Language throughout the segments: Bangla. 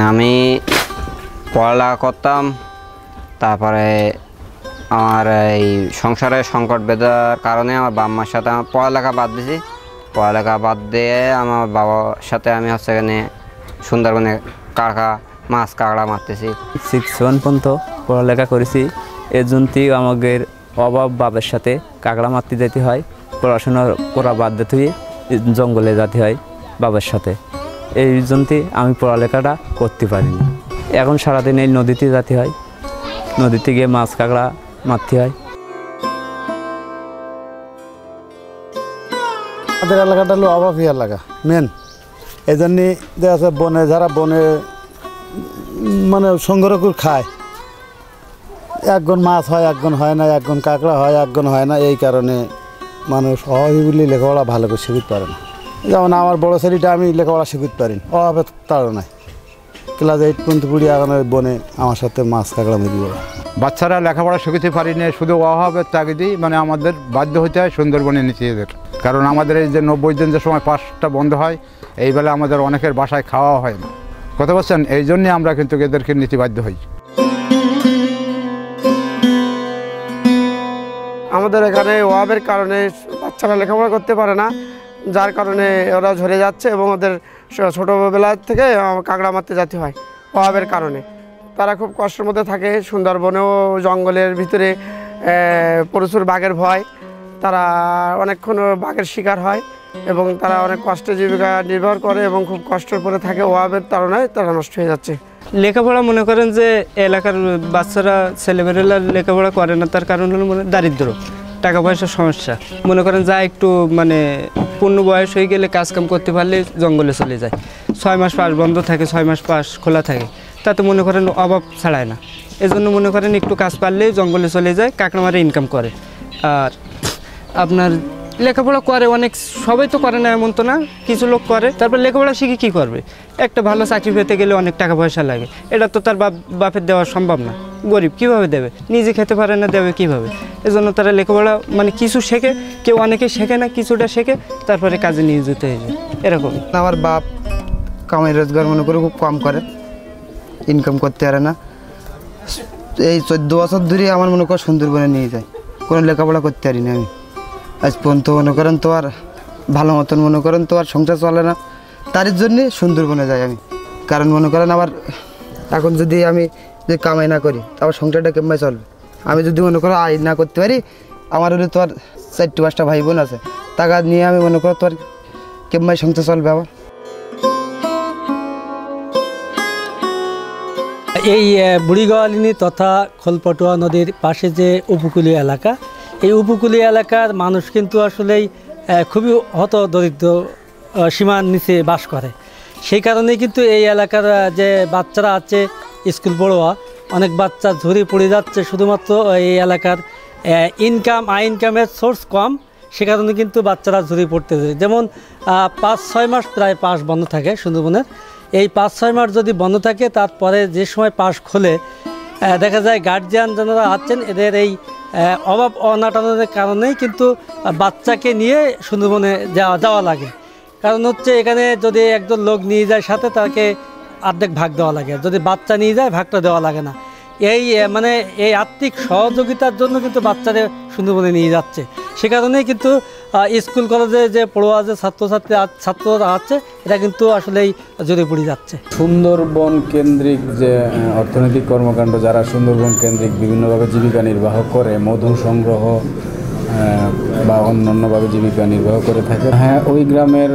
আমি পড়ালেখা করতাম, তারপরে আমার এই সংসারে সংকট বেঁধার কারণে আমার বাবা মার সাথে আমার পড়ালেখা বাদ দিয়েছি। পড়ালেখা বাদ দিয়ে আমার বাবার সাথে আমি হচ্ছে এখানে সুন্দরবনে মাছ কাঁকড়া মারতেছি। 6-7 পর্যন্ত পড়ালেখা করেছি। এর জন্যই আমাদের অভাব বাবার সাথে কাঁকড়া মারতে যেতে হয়, পড়াশোনা করা বাদ দিতে হয়ে জঙ্গলে যেতে হয় বাবার সাথে। এই জন্যই আমি পড়ালেখাটা করতে পারিনি। এখন সারাদিন এই নদীতে যেতে হয়, নদীতে গিয়ে মাছ কাঁকড়া মারতে হয়। আমাদের এলাকাটা হলো অভাবী এলাকা মেন, এই জন্যে দেখা যাচ্ছে বনে যারা বনে মানে সংগ্রহ করে খায়, একজন মাছ হয় একজন হয় না, একজন কাঁকড়া হয় একজন হয় না। এই কারণে মানুষ অভাবী বলে লেখাপড়া ভালো করে শিখতে পারে না। যেমন আমার বড়ো ছেলেটা আমি লেখাপড়া শিখতে পারি না, অভাবের তাড়নায় ক্লাস 8 পর্যন্ত পড়ি, এখন বনে আমার সাথে মাছ কাঁকড়া মেরি বলে। বাচ্চারা লেখাপড়া শিখতে পারি না, শুধু অভাবের তাগিদেই মানে আমাদের বাধ্য হতে হয় সুন্দরবনে নিতে এদের। কারণ আমাদের এই যে 90 দিন যে সময় পাশটা বন্ধ হয়, এই বেলা আমাদের অনেকের বাসায় খাওয়া হয় না, কথা বলছেন। এই জন্যে আমরা কিন্তু এদেরকে নিতে বাধ্য হই। আমাদের এখানে অভাবের কারণে বাচ্চারা লেখাপড়া করতে পারে না, যার কারণে ওরা ঝরে যাচ্ছে এবং ওদের ছোটোবেলা থেকে কাঁকড়া মারতে যেতে হয় অভাবের কারণে। তারা খুব কষ্টের মধ্যে থাকে। সুন্দরবনেও জঙ্গলের ভিতরে প্রচুর বাঘের ভয়, তারা অনেকক্ষণ বাঘের শিকার হয় এবং তারা অনেক কষ্টে জীবিকা নির্ভর করে এবং খুব কষ্টের পরে থাকে। অভাবের তাড়নায় তারা নষ্ট হয়ে যাচ্ছে। লেখাপড়া মনে করেন যে এলাকার বাচ্চারা ছেলেমেয়েরা লেখাপড়া করে না, তার কারণ হলো দারিদ্র, টাকা পয়সার সমস্যা। মনে করেন যা একটু মানে পূর্ণ বয়স হয়ে গেলে কাজকাম করতে পারলে জঙ্গলে চলে যায়। 6 মাস পাস বন্ধ থাকে, 6 মাস পাস খোলা থাকে, তাতে মনে করেন অভাব ছাড়ায় না। এজন্য মনে করেন একটু কাজ পারলেই জঙ্গলে চলে যায়, কাঁকড়া মারে ইনকাম করে। আর আপনার লেখাপড়া করে অনেক, সবাই তো করে না এমন তো না, কিছু লোক করে। তারপর লেখাপড়া শিখে কী করবে? একটা ভালো চাকরি পেতে গেলে অনেক টাকা পয়সা লাগে, এটা তো তার বাপের দেওয়া সম্ভব না। গরিব কীভাবে দেবে? নিজে খেতে পারে না, দেবে কীভাবে? এজন্য তারা লেখাপড়া মানে কিছু শেখে, কেউ অনেকে শেখে না, কিছুটা শেখে তারপরে কাজে নিয়োজিত হয়ে যায়, এরকম। আমার বাপ কামাই রোজগার মনে করে খুব কম করে, ইনকাম করতে পারে না। এই 14 বছর ধরে আমার মনে কর সুন্দরবনে নিয়ে যায়, কোনো লেখাপড়া করতে পারি না আমি আজ পর্যন্ত। মনে করেন তো আর ভালো মতন মনে করেন তো আর সংসার চলে না, তার জন্যে সুন্দরবনে যাই আমি। কারণ মনে করেন আবার এখন যদি আমি যদি কামাই না করি তারপর সংসারটা কেমন চলবে? আমি যদি মনে করো আয় না করতে পারি, আমার হলে তো আর 4-5টা ভাই বোন আছে, টাকা নিয়ে আমি মনে করো তো আর কেমন সংসার চলবে আবার। এই বুড়িগোয়ালিনী তথা খোলপটুয়া নদীর পাশে যে উপকূলীয় এলাকা, এই উপকূলীয় এলাকার মানুষ কিন্তু আসলেই খুবই হত দরিদ্র সীমার নিচে বাস করে। সেই কারণেই কিন্তু এই এলাকার যে বাচ্চারা আছে স্কুল পড়ুয়া, অনেক বাচ্চা ঝরে পড়ে যাচ্ছে শুধুমাত্র এই এলাকার ইনকামের সোর্স কম, সে কারণে কিন্তু বাচ্চারা ঝরে পড়তেছে। যেমন 5-6 মাস প্রায় পাস বন্ধ থাকে সুন্দরবনের। এই 5-6 মাস যদি বন্ধ থাকে, তারপরে যে সময় পাস খোলে দেখা যায় গার্জিয়ান যারা আছেন এদের এই অভাব অনাটনের কারণেই কিন্তু বাচ্চাকে নিয়ে সুন্দরবনে যাওয়া লাগে। কারণ হচ্ছে এখানে যদি একজন লোক নিয়ে যায় সাথে, তাকে অর্ধেক ভাগ দেওয়া লাগে, যদি বাচ্চা নিয়ে যায় ভাগটা দেওয়া লাগে না। এই মানে এই আর্থিক সহযোগিতার জন্য কিন্তু বাচ্চাদের সুন্দরবনে নিয়ে যাচ্ছে। সে কারণেই কিন্তু স্কুল কলেজে যে পড়ুয়া যে ছাত্ররা আছে, এটা কিন্তু আসলেই জোরে পড়ে যাচ্ছে। সুন্দরবন কেন্দ্রিক যে অর্থনৈতিক কর্মকাণ্ড, যারা সুন্দরবন কেন্দ্রিক বিভিন্নভাবে জীবিকা নির্বাহ করে, মধু সংগ্রহ বা অন্যান্যভাবে জীবিকা নির্বাহ করে থাকে, হ্যাঁ, ওই গ্রামের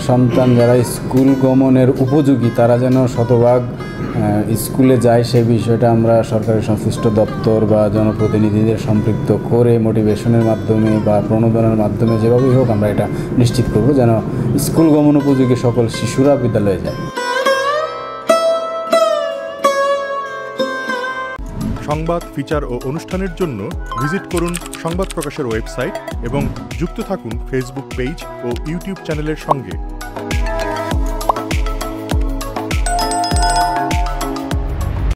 সন্তান যারা স্কুল গমনের উপযোগী, তারা যেন শতভাগ স্কুলে যায়, সেই বিষয়টা আমরা সরকারের সংশ্লিষ্ট দপ্তর বা জনপ্রতিনিধিদের সম্পৃক্ত করে মোটিভেশনের মাধ্যমে বা প্রণোদনার মাধ্যমে যেভাবেই হোক আমরা এটা নিশ্চিত করব যেন স্কুল গমন উপযোগী সকল শিশুরা বিদ্যালয়ে যায়। সংবাদ, ফিচার ও অনুষ্ঠানের জন্য ভিজিট করুন সংবাদ প্রকাশের ওয়েবসাইট এবং যুক্ত থাকুন ফেসবুক পেজ ও ইউটিউব চ্যানেলের সঙ্গে।